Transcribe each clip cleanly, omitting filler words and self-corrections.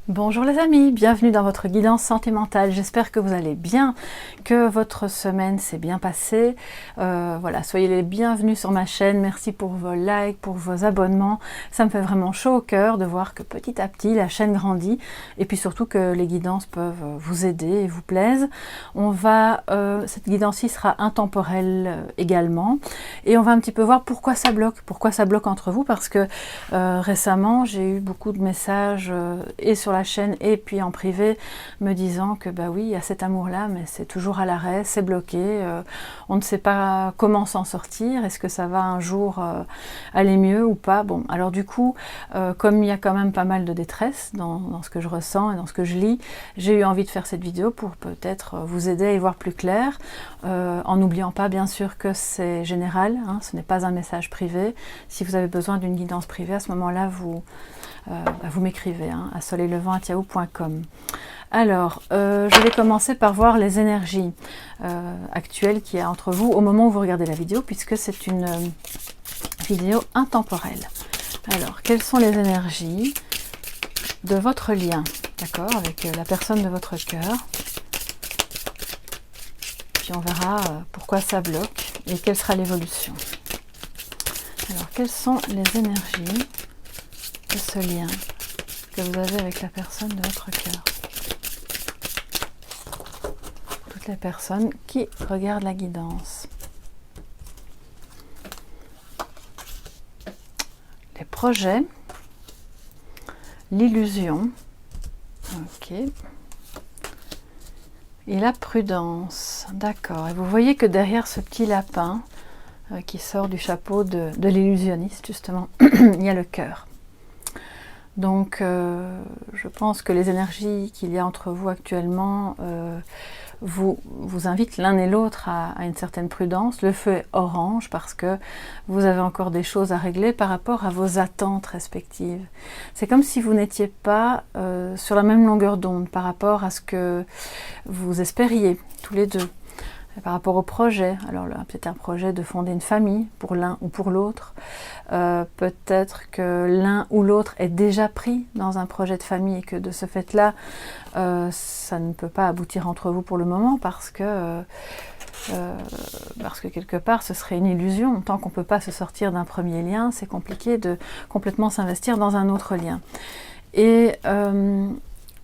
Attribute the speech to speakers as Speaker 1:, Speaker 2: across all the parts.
Speaker 1: Bonjour les amis, bienvenue dans votre guidance santé mentale. J'espère que vous allez bien, que votre semaine s'est bien passée. Voilà, soyez les bienvenus sur ma chaîne. Merci pour vos likes, pour vos abonnements. Ça me fait vraiment chaud au cœur de voir que petit à petit la chaîne grandit et puis surtout que les guidances peuvent vous aider et vous plaisent. Cette guidance-ci sera intemporelle également et on va un petit peu voir pourquoi ça bloque entre vous, parce que récemment j'ai eu beaucoup de messages et sur la chaîne et puis en privé me disant que bah oui, il y a cet amour là mais c'est toujours à l'arrêt, c'est bloqué, on ne sait pas comment s'en sortir, est-ce que ça va un jour aller mieux ou pas. Bon, alors du coup comme il y a quand même pas mal de détresse dans ce que je ressens et dans ce que je lis, j'ai eu envie de faire cette vidéo pour peut-être vous aider à y voir plus clair, en n'oubliant pas bien sûr que c'est général, hein, ce n'est pas un message privé. Si vous avez besoin d'une guidance privée, à ce moment là vous m'écrivez à soleillevent@yahoo.com. Alors, je vais commencer par voir les énergies actuelles qu'il y a entre vous au moment où vous regardez la vidéo, puisque c'est une vidéo intemporelle. Alors, quelles sont les énergies de votre lien, d'accord, avec la personne de votre cœur? Puis on verra pourquoi ça bloque et quelle sera l'évolution. Alors, quelles sont les énergies de ce lien que vous avez avec la personne de votre cœur? Toutes les personnes qui regardent la guidance. Les projets, l'illusion, ok, et la prudence, d'accord. Et vous voyez que derrière ce petit lapin qui sort du chapeau de l'illusionniste, justement, il y a le cœur. Donc, je pense que les énergies qu'il y a entre vous actuellement vous invitent l'un et l'autre à une certaine prudence. Le feu est orange parce que vous avez encore des choses à régler par rapport à vos attentes respectives. C'est comme si vous n'étiez pas sur la même longueur d'onde par rapport à ce que vous espériez tous les deux. Par rapport au projet, alors là, peut-être un projet de fonder une famille pour l'un ou pour l'autre, peut-être que l'un ou l'autre est déjà pris dans un projet de famille et que de ce fait-là, ça ne peut pas aboutir entre vous pour le moment parce que quelque part ce serait une illusion. Tant qu'on ne peut pas se sortir d'un premier lien, c'est compliqué de complètement s'investir dans un autre lien. Et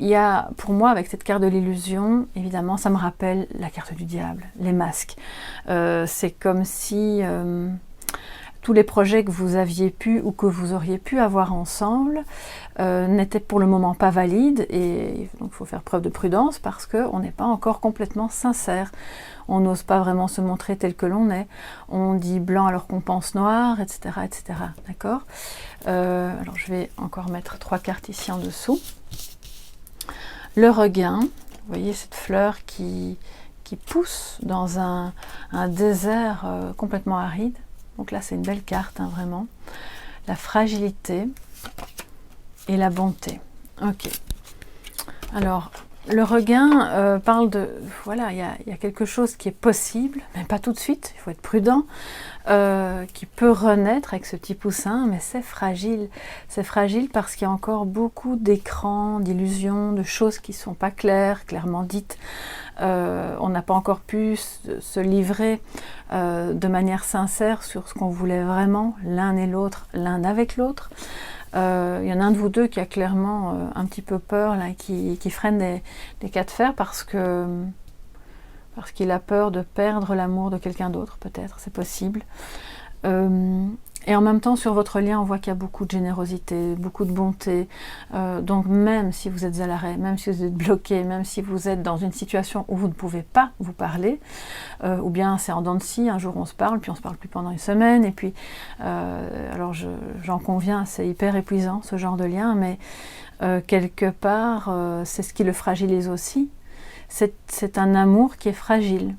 Speaker 1: il y a, pour moi, avec cette carte de l'illusion, évidemment, ça me rappelle la carte du diable, les masques. C'est comme si tous les projets que vous aviez pu ou que vous auriez pu avoir ensemble n'étaient pour le moment pas valides, et donc il faut faire preuve de prudence parce qu'on n'est pas encore complètement sincère. On n'ose pas vraiment se montrer tel que l'on est. On dit blanc alors qu'on pense noir, etc. etc. D'accord ? Alors je vais encore mettre 3 cartes ici en dessous. Le regain, vous voyez cette fleur qui pousse dans un désert complètement aride. Donc là, c'est une belle carte, hein, vraiment. La fragilité et la bonté. Ok. Alors, le regain parle de... Voilà, il y a quelque chose qui est possible, mais pas tout de suite, il faut être prudent, qui peut renaître avec ce petit poussin, mais c'est fragile. C'est fragile parce qu'il y a encore beaucoup d'écrans, d'illusions, de choses qui ne sont pas claires, clairement dites. On n'a pas encore pu se livrer de manière sincère sur ce qu'on voulait vraiment, l'un et l'autre, l'un avec l'autre. Il y en a un de vous deux qui a clairement un petit peu peur, là, qui freine des cas de fer parce qu'il a peur de perdre l'amour de quelqu'un d'autre, peut-être, c'est possible. Et en même temps, sur votre lien, on voit qu'il y a beaucoup de générosité, beaucoup de bonté. Donc même si vous êtes à l'arrêt, même si vous êtes bloqué, même si vous êtes dans une situation où vous ne pouvez pas vous parler, ou bien c'est en dents de scie, un jour on se parle, puis on se parle plus pendant une semaine, et puis, alors j'en conviens, c'est hyper épuisant ce genre de lien, mais quelque part, c'est ce qui le fragilise aussi. C'est un amour qui est fragile,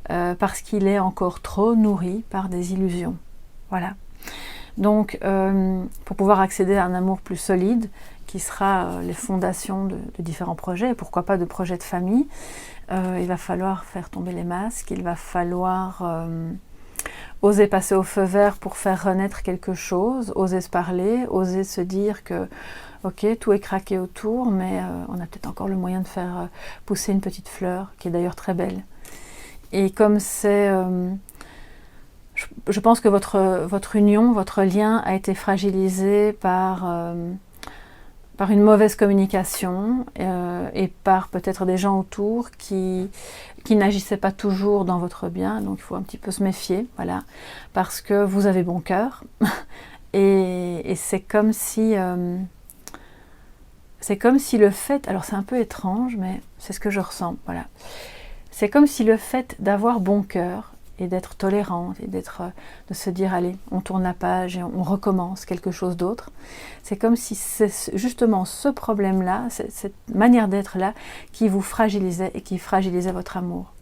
Speaker 1: parce qu'il est encore trop nourri par des illusions. Voilà. Donc, pour pouvoir accéder à un amour plus solide, qui sera les fondations de différents projets, et pourquoi pas de projets de famille, il va falloir faire tomber les masques, il va falloir Oser passer au feu vert pour faire renaître quelque chose, oser se parler, oser se dire que ok, tout est craqué autour, mais on a peut-être encore le moyen de faire pousser une petite fleur, qui est d'ailleurs très belle. Et comme c'est... je pense que votre union, votre lien a été fragilisé par une mauvaise communication et par peut-être des gens autour qui n'agissaient pas toujours dans votre bien, donc il faut un petit peu se méfier, voilà, parce que vous avez bon cœur et c'est comme si le fait, alors c'est un peu étrange, mais c'est ce que je ressens, voilà, c'est comme si le fait d'avoir bon cœur et d'être tolérante et de se dire allez, on tourne la page et on recommence quelque chose d'autre. C'est comme si c'est justement ce problème-là, cette manière d'être-là qui vous fragilisait et qui fragilisait votre amour.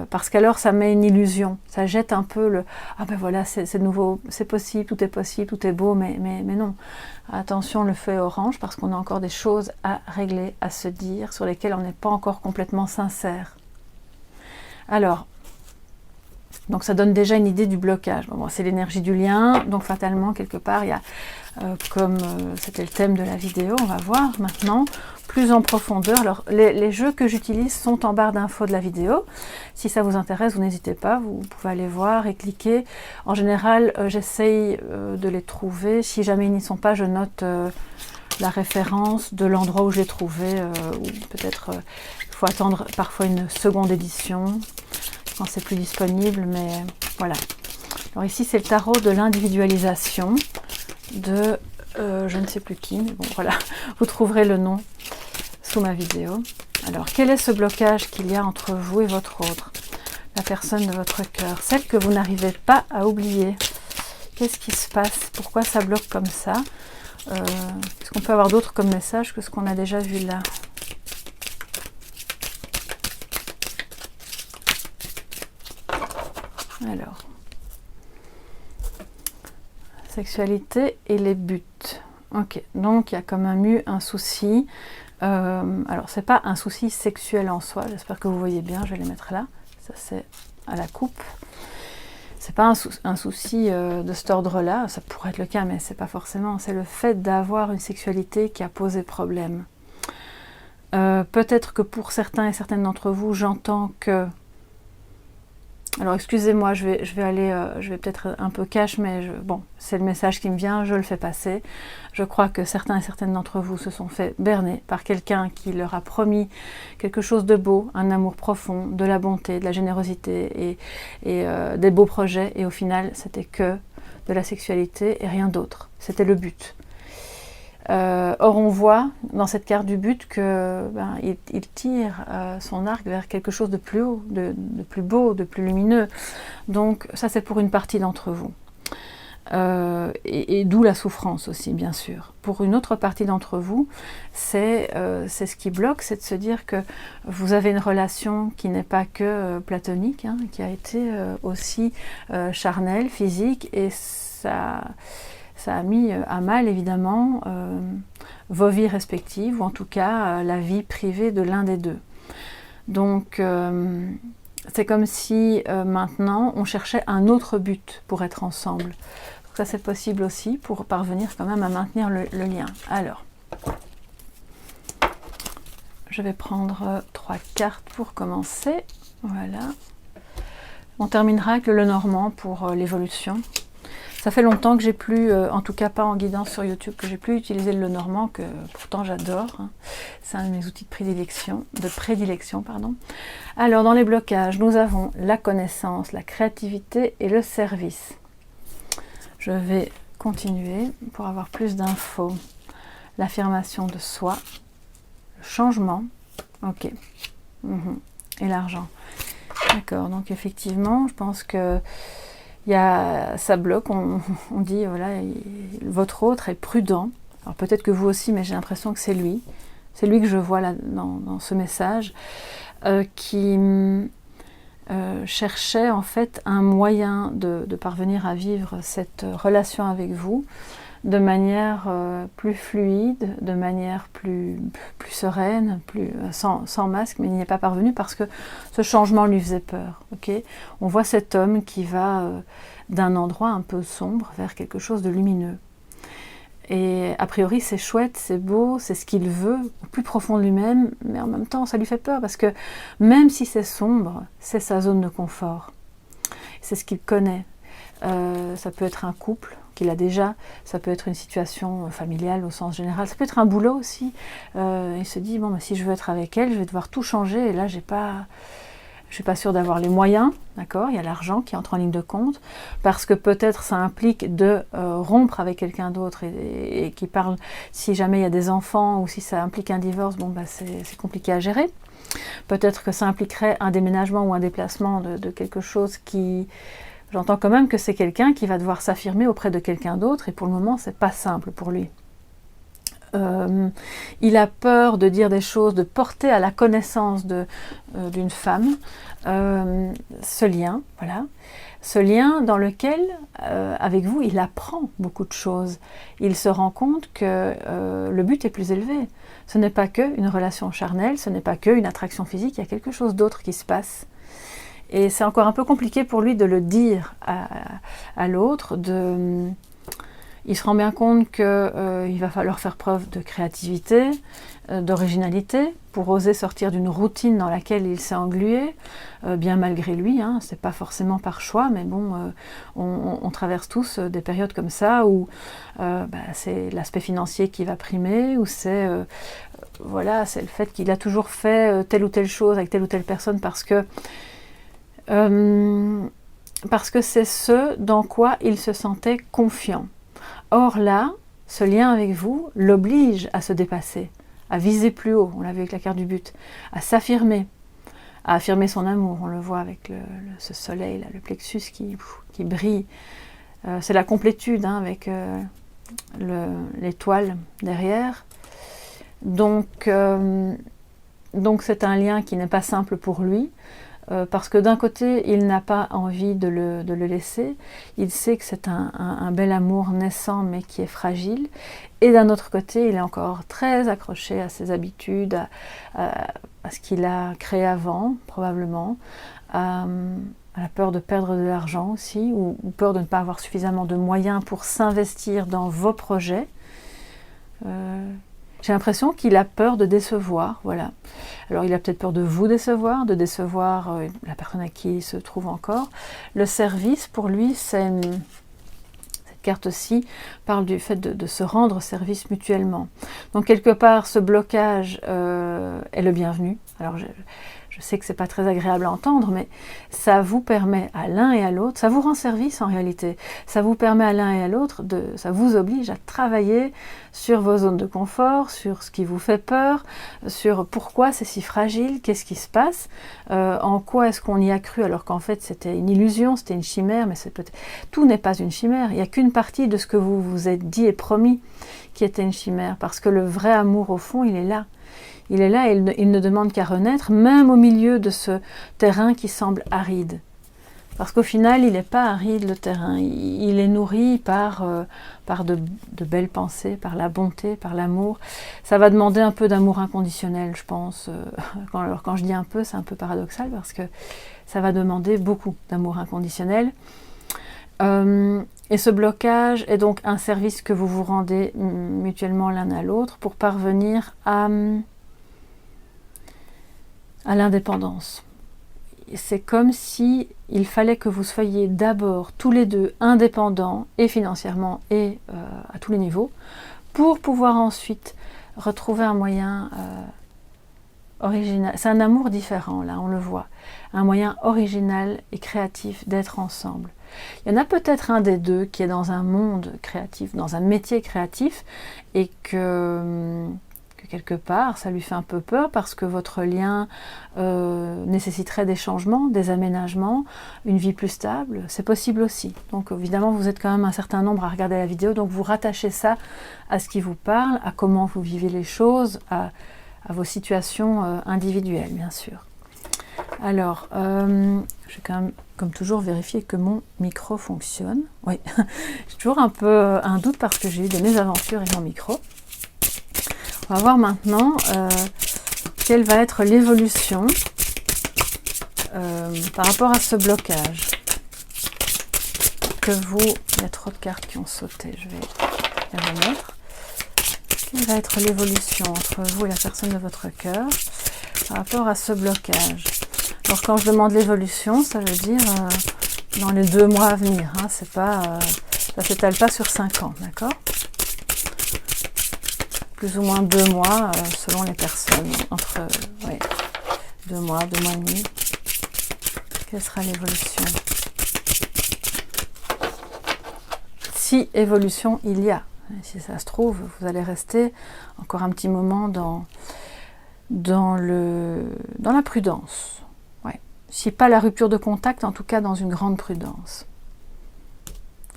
Speaker 1: Parce qu'alors ça met une illusion, ça jette un peu le ah ben voilà, c'est nouveau, c'est possible, tout est beau, mais non. Attention, le feu est orange parce qu'on a encore des choses à régler, à se dire, sur lesquelles on n'est pas encore complètement sincère. Alors, donc ça donne déjà une idée du blocage. Bon, c'est l'énergie du lien, donc fatalement, quelque part, il y a, comme c'était le thème de la vidéo, on va voir maintenant, plus en profondeur. Alors, les jeux que j'utilise sont en barre d'infos de la vidéo. Si ça vous intéresse, vous n'hésitez pas, vous pouvez aller voir et cliquer. En général, j'essaye de les trouver. Si jamais ils n'y sont pas, je note la référence de l'endroit où je l'ai trouvé, ou peut-être il faut attendre parfois une seconde édition. Quand c'est plus disponible, mais voilà. Alors ici, c'est le tarot de l'individualisation de je ne sais plus qui, mais bon, voilà, vous trouverez le nom sous ma vidéo. Alors, quel est ce blocage qu'il y a entre vous et votre autre? La personne de votre cœur, celle que vous n'arrivez pas à oublier. Qu'est-ce qui se passe? Pourquoi ça bloque comme ça? Est-ce qu'on peut avoir d'autres comme message que ce qu'on a déjà vu là? Alors, sexualité et les buts. Ok, donc il y a quand même eu un souci. Alors, c'est pas un souci sexuel en soi, j'espère que vous voyez bien, je vais les mettre là. Ça, c'est à la coupe. C'est pas un souci de cet ordre-là, ça pourrait être le cas, mais c'est pas forcément. C'est le fait d'avoir une sexualité qui a posé problème. Peut-être que pour certains et certaines d'entre vous, j'entends que... Alors excusez-moi, je vais peut-être un peu cash, mais bon, c'est le message qui me vient, je le fais passer. Je crois que certains et certaines d'entre vous se sont fait berner par quelqu'un qui leur a promis quelque chose de beau, un amour profond, de la bonté, de la générosité et des beaux projets, et au final, c'était que de la sexualité et rien d'autre. C'était le but. Or, on voit dans cette carte du but que il tire son arc vers quelque chose de plus haut, de plus beau, de plus lumineux. Donc, ça, c'est pour une partie d'entre vous. Et d'où la souffrance aussi, bien sûr. Pour une autre partie d'entre vous, c'est ce qui bloque, c'est de se dire que vous avez une relation qui n'est pas que platonique, hein, qui a été aussi charnelle, physique, et ça a mis à mal, évidemment, vos vies respectives, ou en tout cas la vie privée de l'un des deux. Donc, c'est comme si maintenant, on cherchait un autre but pour être ensemble. Donc ça, c'est possible aussi pour parvenir quand même à maintenir le lien. Alors, je vais prendre 3 cartes pour commencer. Voilà. On terminera avec le Lenormand pour l'évolution. Ça fait longtemps que j'ai plus, en tout cas pas en guidance sur YouTube, que j'ai plus utilisé le Lenormand, que pourtant j'adore. Hein. C'est un de mes outils de prédilection, pardon. Alors, dans les blocages, nous avons la connaissance, la créativité et le service. Je vais continuer pour avoir plus d'infos. L'affirmation de soi, le changement, ok, et l'argent. D'accord, donc effectivement, je pense que ça bloque, on dit, voilà, votre autre est prudent. Alors peut-être que vous aussi, mais j'ai l'impression que c'est lui. C'est lui que je vois là dans ce message, qui cherchait en fait un moyen de parvenir à vivre cette relation avec vous, de manière plus fluide, de manière plus sereine, sans masque, mais il n'y est pas parvenu parce que ce changement lui faisait peur. Okay, on voit cet homme qui va d'un endroit un peu sombre vers quelque chose de lumineux. Et a priori, c'est chouette, c'est beau, c'est ce qu'il veut, au plus profond de lui-même, mais en même temps, ça lui fait peur parce que même si c'est sombre, c'est sa zone de confort. C'est ce qu'il connaît. Ça peut être un couple qu'il a déjà, ça peut être une situation familiale au sens général, ça peut être un boulot aussi. Il se dit, bon, bah, si je veux être avec elle, je vais devoir tout changer, et là, je ne suis pas sûre d'avoir les moyens, d'accord? Il y a l'argent qui entre en ligne de compte, parce que peut-être ça implique de rompre avec quelqu'un d'autre et qui parle, si jamais il y a des enfants ou si ça implique un divorce, bon, bah, c'est compliqué à gérer. Peut-être que ça impliquerait un déménagement ou un déplacement de quelque chose qui... J'entends quand même que c'est quelqu'un qui va devoir s'affirmer auprès de quelqu'un d'autre, et pour le moment, c'est pas simple pour lui. Il a peur de dire des choses, de porter à la connaissance d'une femme ce lien, voilà. Ce lien dans lequel, avec vous, il apprend beaucoup de choses. Il se rend compte que le but est plus élevé. Ce n'est pas qu'une relation charnelle, ce n'est pas qu'une attraction physique, il y a quelque chose d'autre qui se passe. Et c'est encore un peu compliqué pour lui de le dire à l'autre. Il se rend bien compte qu'il va falloir faire preuve de créativité, d'originalité, pour oser sortir d'une routine dans laquelle il s'est englué, bien malgré lui, hein, c'est pas forcément par choix, mais bon, on traverse tous des périodes comme ça où c'est l'aspect financier qui va primer, ou c'est voilà, c'est le fait qu'il a toujours fait telle ou telle chose avec telle ou telle personne parce que c'est ce dans quoi il se sentait confiant. Or là, ce lien avec vous l'oblige à se dépasser, à viser plus haut, on l'a vu avec la carte du but, à s'affirmer, à affirmer son amour, on le voit avec ce soleil, là, le plexus qui brille. C'est la complétude, hein, avec l'étoile derrière. Donc c'est un lien qui n'est pas simple pour lui, parce que d'un côté, il n'a pas envie de le laisser, il sait que c'est un bel amour naissant mais qui est fragile, et d'un autre côté, il est encore très accroché à ses habitudes, à ce qu'il a créé avant, probablement, à la peur de perdre de l'argent aussi, ou peur de ne pas avoir suffisamment de moyens pour s'investir dans vos projets. J'ai l'impression qu'il a peur de décevoir, voilà. Alors il a peut-être peur de vous décevoir, de décevoir la personne à qui il se trouve encore. Le service, pour lui, cette carte-ci parle du fait de se rendre service mutuellement. Donc quelque part, ce blocage est le bienvenu. Alors je sais que c'est pas très agréable à entendre, mais ça vous permet à l'un et à l'autre, ça vous rend service en réalité, ça vous permet à l'un et à l'autre, ça vous oblige à travailler sur vos zones de confort, sur ce qui vous fait peur, sur pourquoi c'est si fragile, qu'est-ce qui se passe, en quoi est-ce qu'on y a cru alors qu'en fait c'était une illusion, c'était une chimère, mais tout n'est pas une chimère, il n'y a qu'une partie de ce que vous vous êtes dit et promis qui était une chimère, parce que le vrai amour au fond, il est là. Il est là et il ne demande qu'à renaître, même au milieu de ce terrain qui semble aride. Parce qu'au final, il n'est pas aride le terrain, il est nourri par de belles pensées, par la bonté, par l'amour. Ça va demander un peu d'amour inconditionnel, je pense. Alors quand je dis un peu, c'est un peu paradoxal, parce que ça va demander beaucoup d'amour inconditionnel. Et ce blocage est donc un service que vous vous rendez mutuellement l'un à l'autre pour parvenir à l'indépendance. C'est comme si il fallait que vous soyez d'abord tous les deux indépendants, et financièrement et à tous les niveaux, pour pouvoir ensuite retrouver un moyen original. C'est un amour différent, là, on le voit. Un moyen original et créatif d'être ensemble. Il y en a peut-être un des deux qui est dans un monde créatif, dans un métier créatif, et que quelque part, ça lui fait un peu peur parce que votre lien nécessiterait des changements, des aménagements, une vie plus stable. C'est possible aussi. Donc évidemment, vous êtes quand même un certain nombre à regarder la vidéo, donc vous rattachez ça à ce qui vous parle, à comment vous vivez les choses, à vos situations individuelles, bien sûr. Alors, je vais quand même, comme toujours, vérifier que mon micro fonctionne. Oui, j'ai toujours un peu un doute parce que j'ai eu des mésaventures avec mon micro. On va voir maintenant quelle va être l'évolution par rapport à ce blocage. Que vous, il y a trop de cartes qui ont sauté, je vais les remettre. Quelle va être l'évolution entre vous et la personne de votre cœur par rapport à ce blocage? Alors quand je demande l'évolution, ça veut dire dans les 2 mois à venir, hein, c'est pas, ça s'étale pas sur 5 ans, d'accord? Plus ou moins 2 mois selon les personnes, entre 2 mois, 2 mois et demi. Quelle sera l'évolution? Si évolution il y a, si ça se trouve, vous allez rester encore un petit moment dans la prudence. Ouais. Si pas la rupture de contact, en tout cas dans une grande prudence.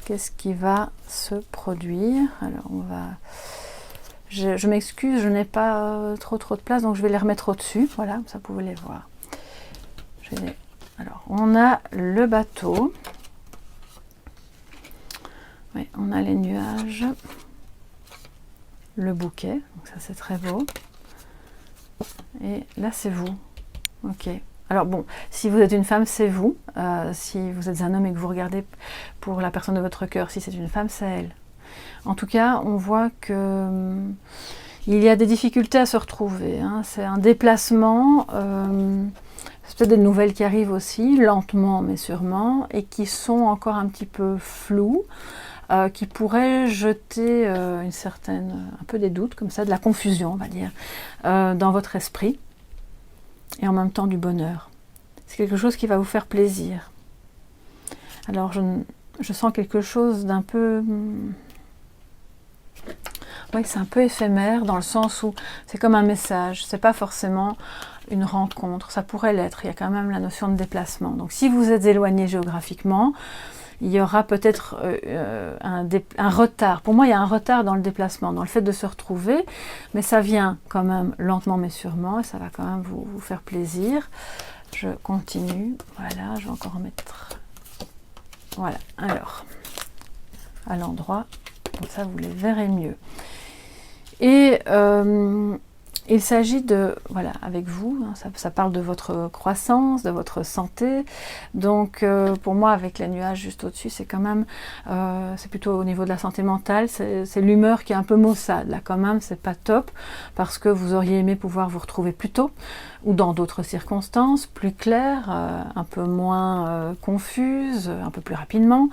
Speaker 1: Qu'est-ce qui va se produire? Alors on va... Je m'excuse, je n'ai pas trop de place, donc je vais les remettre au-dessus. Voilà, ça vous pouvez les voir. Alors, on a le bateau. Oui, on a les nuages. Le bouquet, donc ça c'est très beau. Et là c'est vous. Ok. Alors bon, si vous êtes une femme, c'est vous. Si vous êtes un homme et que vous regardez pour la personne de votre cœur, si c'est une femme, c'est elle. En tout cas, on voit que il y a des difficultés à se retrouver. Hein. C'est un déplacement. C'est peut-être des nouvelles qui arrivent aussi, lentement mais sûrement, et qui sont encore un petit peu floues, qui pourraient jeter un peu des doutes, comme ça, de la confusion, on va dire, dans votre esprit, et en même temps du bonheur. C'est quelque chose qui va vous faire plaisir. Alors, je sens quelque chose d'un peu... Oui, c'est un peu éphémère, dans le sens où c'est comme un message, c'est pas forcément une rencontre, ça pourrait l'être, il y a quand même la notion de déplacement. Donc si vous êtes éloigné géographiquement, il y aura peut-être un retard. Pour moi, il y a un retard dans le déplacement, dans le fait de se retrouver, mais ça vient quand même lentement mais sûrement, et ça va quand même vous faire plaisir. Je continue, voilà, je vais encore en mettre... Voilà, alors, à l'endroit, comme ça vous les verrez mieux. Et il s'agit de, voilà, avec vous, hein, ça parle de votre croissance, de votre santé. Donc pour moi, avec les nuages juste au-dessus, c'est quand même, c'est plutôt au niveau de la santé mentale, c'est l'humeur qui est un peu maussade. Là quand même, c'est pas top, parce que vous auriez aimé pouvoir vous retrouver plus tôt, ou dans d'autres circonstances, plus claires, un peu moins confuses, un peu plus rapidement.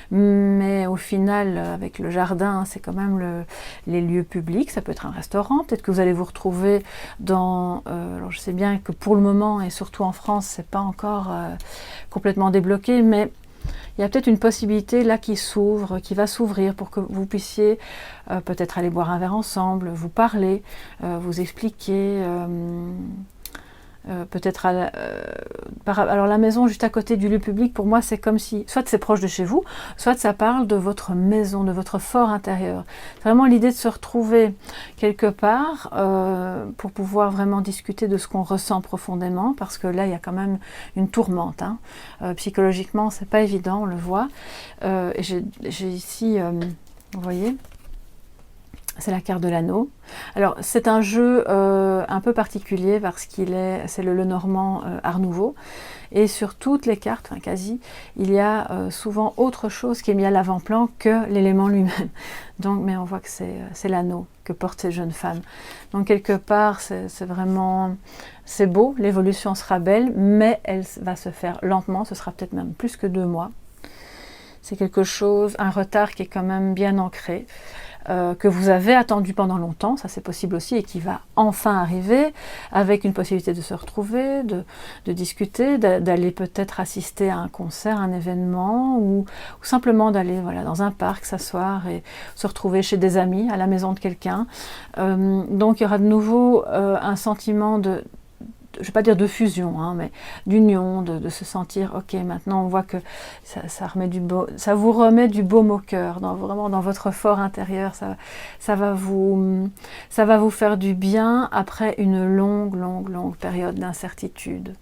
Speaker 1: Mais au final, avec le jardin, c'est quand même les lieux publics, ça peut être un restaurant, peut-être que vous allez vous retrouver dans... alors je sais bien que pour le moment, et surtout en France, c'est pas encore complètement débloqué, mais il y a peut-être une possibilité là qui s'ouvre, qui va s'ouvrir pour que vous puissiez peut-être aller boire un verre ensemble, vous parler, vous expliquer... peut-être alors la maison juste à côté du lieu public, pour moi c'est comme si, soit c'est proche de chez vous, soit ça parle de votre maison, de votre fort intérieur. C'est vraiment l'idée de se retrouver quelque part pour pouvoir vraiment discuter de ce qu'on ressent profondément, parce que là il y a quand même une tourmente, hein. Psychologiquement c'est pas évident, on le voit. Et j'ai ici, vous voyez, c'est la carte de l'anneau. Alors c'est un jeu un peu particulier parce c'est le Lenormand Art Nouveau, et sur toutes les cartes, enfin quasi, il y a souvent autre chose qui est mis à l'avant-plan que l'élément lui-même. Donc, mais on voit que c'est l'anneau que portent ces jeunes femmes. Donc quelque part c'est vraiment, c'est beau, l'évolution sera belle, mais elle va se faire lentement, ce sera peut-être même plus que 2 mois. C'est quelque chose, un retard qui est quand même bien ancré. Que vous avez attendu pendant longtemps, ça c'est possible aussi, et qui va enfin arriver, avec une possibilité de se retrouver, de discuter, d'aller peut-être assister à un concert, un événement, ou simplement d'aller dans un parc, s'asseoir et se retrouver chez des amis, à la maison de quelqu'un. Donc il y aura de nouveau un sentiment je ne vais pas dire de fusion, hein, mais d'union, de se sentir, ok, maintenant on voit que ça vous remet du baume au cœur, vraiment dans votre fort intérieur, ça va vous faire du bien après une longue période d'incertitude.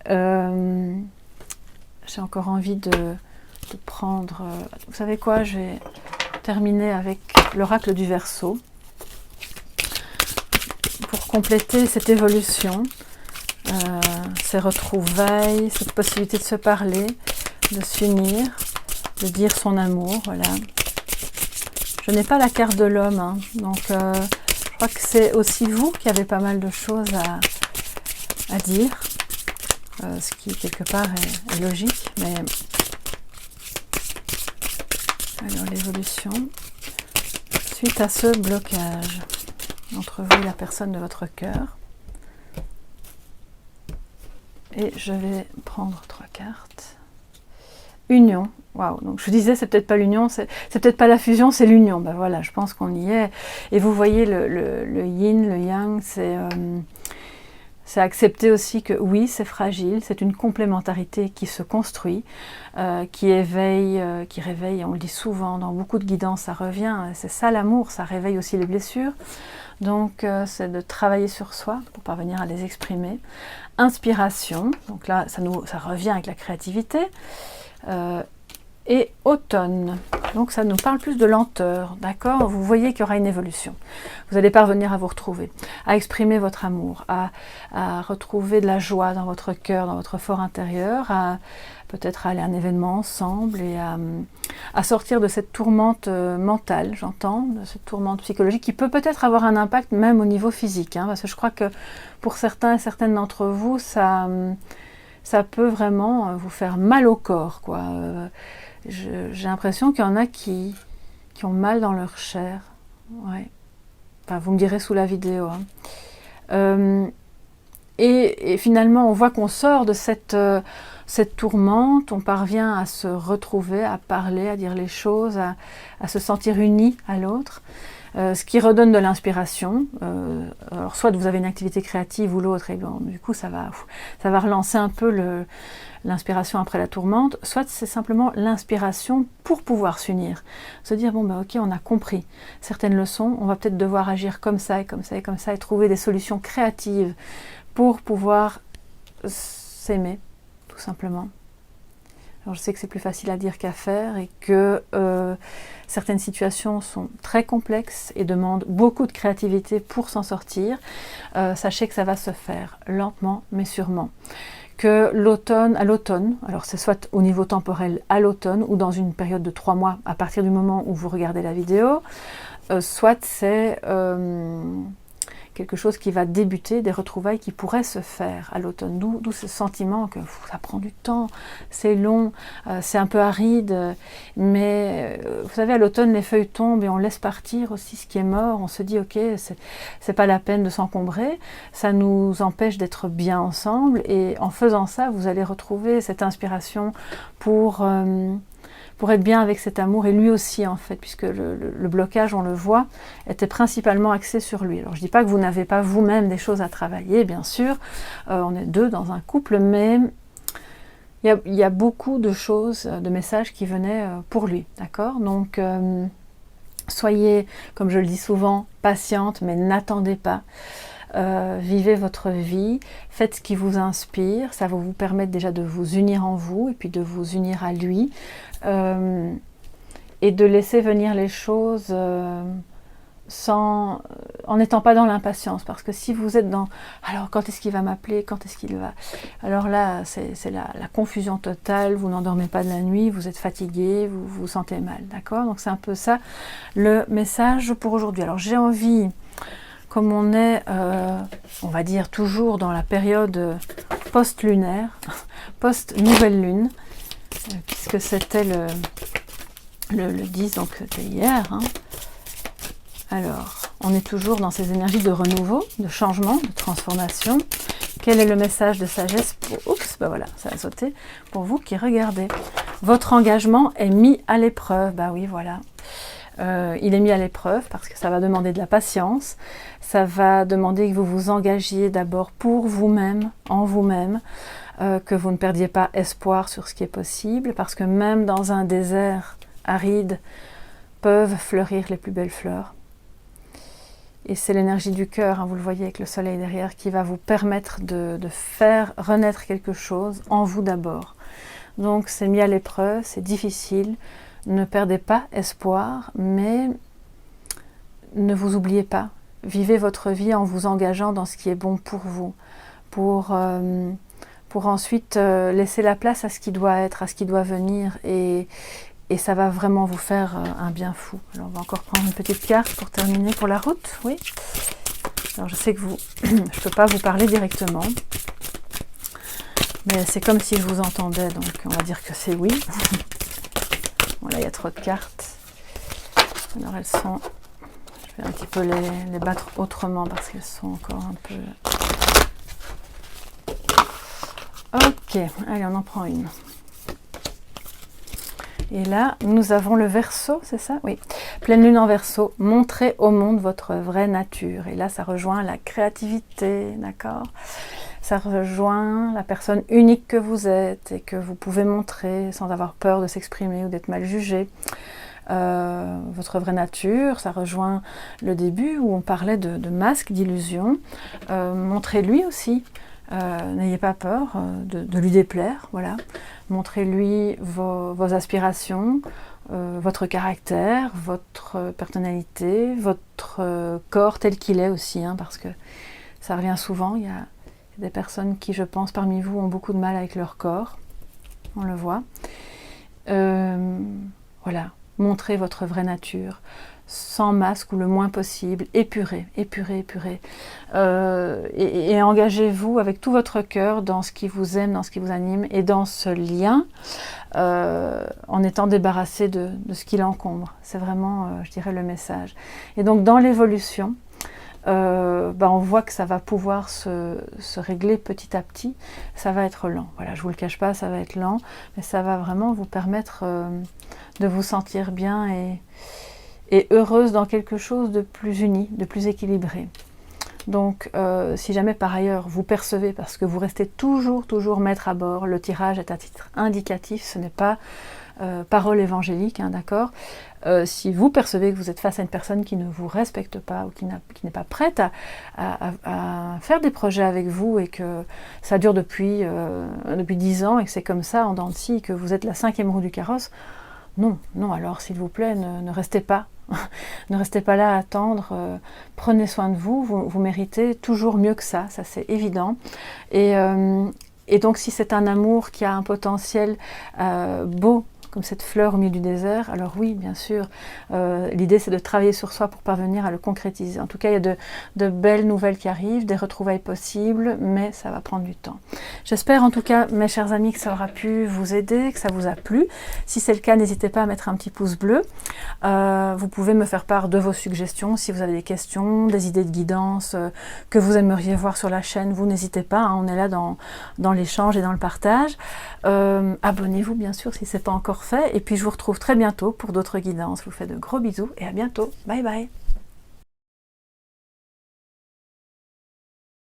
Speaker 1: J'ai encore envie de prendre... vous savez quoi, je vais terminer avec l'oracle du Verseau pour compléter cette évolution, ces retrouvailles, cette possibilité de se parler, de s'unir, de dire son amour, voilà. Je n'ai pas la carte de l'homme, hein, donc je crois que c'est aussi vous qui avez pas mal de choses à dire, ce qui quelque part est logique, mais alors l'évolution, suite à ce blocage entre vous et la personne de votre cœur, et je vais prendre 3 cartes. Union. Waouh, donc je disais, c'est peut-être pas l'union, c'est peut-être pas la fusion, c'est l'union. Ben voilà, je pense qu'on y est. Et vous voyez le yin, le yang, c'est accepter aussi que oui, c'est fragile, c'est une complémentarité qui se construit, qui réveille, on le dit souvent, dans beaucoup de guidance, ça revient, c'est ça l'amour, ça réveille aussi les blessures. Donc c'est de travailler sur soi pour parvenir à les exprimer. Inspiration, donc là ça revient avec la créativité. Et automne, donc ça nous parle plus de lenteur, d'accord? Vous voyez qu'il y aura une évolution. Vous allez parvenir à vous retrouver, à exprimer votre amour, à retrouver de la joie dans votre cœur, dans votre fort intérieur, à peut-être aller à un événement ensemble et à sortir de cette tourmente mentale, j'entends, de cette tourmente psychologique qui peut peut-être avoir un impact même au niveau physique, hein, parce que je crois que pour certains et certaines d'entre vous, ça peut vraiment vous faire mal au corps, quoi. J'ai l'impression qu'il y en a qui ont mal dans leur chair. Ouais. Enfin, vous me direz sous la vidéo. Hein. Et finalement, on voit qu'on sort de cette tourmente, on parvient à se retrouver, à parler, à dire les choses, à se sentir unis à l'autre. Ce qui redonne de l'inspiration. Alors soit vous avez une activité créative ou l'autre, et bon, du coup ça va relancer un peu l'inspiration après la tourmente, soit c'est simplement l'inspiration pour pouvoir s'unir. Se dire, bon ben ok, on a compris certaines leçons, on va peut-être devoir agir comme ça et comme ça et comme ça, et trouver des solutions créatives pour pouvoir s'aimer, tout simplement. Alors je sais que c'est plus facile à dire qu'à faire et que certaines situations sont très complexes et demandent beaucoup de créativité pour s'en sortir. Sachez que ça va se faire lentement mais sûrement. Que à l'automne, alors c'est soit au niveau temporel à l'automne ou dans une période de 3 mois à partir du moment où vous regardez la vidéo, soit c'est quelque chose qui va débuter, des retrouvailles qui pourraient se faire à l'automne. D'où ce sentiment que ça prend du temps, c'est long, c'est un peu aride, mais vous savez, à l'automne, les feuilles tombent et on laisse partir aussi ce qui est mort. On se dit, ok, c'est pas la peine de s'encombrer, ça nous empêche d'être bien ensemble, et en faisant ça, vous allez retrouver cette inspiration pour être bien avec cet amour, et lui aussi en fait, puisque le blocage, on le voit, était principalement axé sur lui. Alors je ne dis pas que vous n'avez pas vous-même des choses à travailler, bien sûr, on est 2 dans un couple, mais il y a beaucoup de choses, de messages qui venaient pour lui, d'accord? Donc soyez, comme je le dis souvent, patiente, mais n'attendez pas. Vivez votre vie, faites ce qui vous inspire, ça va vous permettre déjà de vous unir en vous et puis de vous unir à lui, et de laisser venir les choses en n'étant pas dans l'impatience, parce que si vous êtes dans alors quand est-ce qu'il va m'appeler, quand est-ce qu'il va, alors là c'est la confusion totale, vous n'endormez pas de la nuit, vous êtes fatigué, vous vous sentez mal, d'accord? Donc c'est un peu ça le message pour aujourd'hui. Alors j'ai envie, comme on est, on va dire, toujours dans la période post-lunaire, post-nouvelle lune, puisque c'était le 10, donc c'était hier. Hein. Alors, on est toujours dans ces énergies de renouveau, de changement, de transformation. Quel est le message de sagesse pour... Oups, ben voilà, ça a sauté. Pour vous qui regardez. Votre engagement est mis à l'épreuve. Ben oui, voilà. Il est mis à l'épreuve parce que ça va demander de la patience. Ça va demander que vous vous engagiez d'abord pour vous-même, en vous-même, que vous ne perdiez pas espoir sur ce qui est possible, parce que même dans un désert aride, peuvent fleurir les plus belles fleurs. Et c'est l'énergie du cœur, hein, vous le voyez avec le soleil derrière, qui va vous permettre de faire renaître quelque chose en vous d'abord. Donc c'est mis à l'épreuve, c'est difficile. Ne perdez pas espoir, mais ne vous oubliez pas. Vivez votre vie en vous engageant dans ce qui est bon pour vous, pour ensuite laisser la place à ce qui doit être, à ce qui doit venir, et ça va vraiment vous faire un bien fou. Alors on va encore prendre une petite carte pour terminer pour la route, oui. Alors je sais que je ne peux pas vous parler directement, mais c'est comme si je vous entendais, donc on va dire que c'est oui. Bon, là il y a trop de cartes. Alors elles sont... Je vais un petit peu les battre autrement parce qu'elles sont encore un peu... Ok, allez on en prend une. Et là, nous avons le Verseau, c'est ça? Oui. Pleine lune en Verseau, montrez au monde votre vraie nature. Et là, ça rejoint la créativité, d'accord? Ça rejoint la personne unique que vous êtes et que vous pouvez montrer sans avoir peur de s'exprimer ou d'être mal jugé. Votre vraie nature, ça rejoint le début où on parlait de masque, d'illusion. Montrez-lui aussi. N'ayez pas peur de lui déplaire, voilà. Montrez-lui vos aspirations, votre caractère, votre personnalité, votre corps tel qu'il est aussi, hein, parce que ça revient souvent. Il y a des personnes qui, je pense, parmi vous, ont beaucoup de mal avec leur corps, on le voit. Voilà, montrez votre vraie nature, sans masque ou le moins possible, épurez. Et engagez-vous avec tout votre cœur dans ce qui vous aime, dans ce qui vous anime, et dans ce lien, en étant débarrassé de ce qui l'encombre. C'est vraiment, je dirais, le message. Et donc, dans l'évolution, on voit que ça va pouvoir se régler petit à petit. Ça va être lent. Voilà, je ne vous le cache pas, ça va être lent, mais ça va vraiment vous permettre de vous sentir bien et heureuse dans quelque chose de plus uni, de plus équilibré. Donc, si jamais par ailleurs vous percevez, parce que vous restez toujours maître à bord, le tirage est à titre indicatif, ce n'est pas parole évangélique, hein, d'accord? Si vous percevez que vous êtes face à une personne qui ne vous respecte pas ou qui n'est pas prête à faire des projets avec vous et que ça dure depuis 10 ans et que c'est comme ça en dents de scie, que vous êtes la 5e roue du carrosse, non, alors s'il vous plaît, ne restez pas. Ne restez pas là à attendre, prenez soin de vous, vous méritez toujours mieux que ça c'est évident. Et donc si c'est un amour qui a un potentiel beau, comme cette fleur au milieu du désert, alors oui, bien sûr, l'idée c'est de travailler sur soi pour parvenir à le concrétiser. En tout cas, il y a de belles nouvelles qui arrivent, des retrouvailles possibles, mais ça va prendre du temps. J'espère en tout cas, mes chers amis, que ça aura pu vous aider, que ça vous a plu. Si c'est le cas, n'hésitez pas à mettre un petit pouce bleu. Vous pouvez me faire part de vos suggestions, si vous avez des questions, des idées de guidance que vous aimeriez voir sur la chaîne, vous n'hésitez pas, hein, on est là dans l'échange et dans le partage. Abonnez-vous bien sûr si ce n'est pas encore fait, et puis je vous retrouve très bientôt pour d'autres guidances. Je vous fais de gros bisous et à bientôt. Bye bye.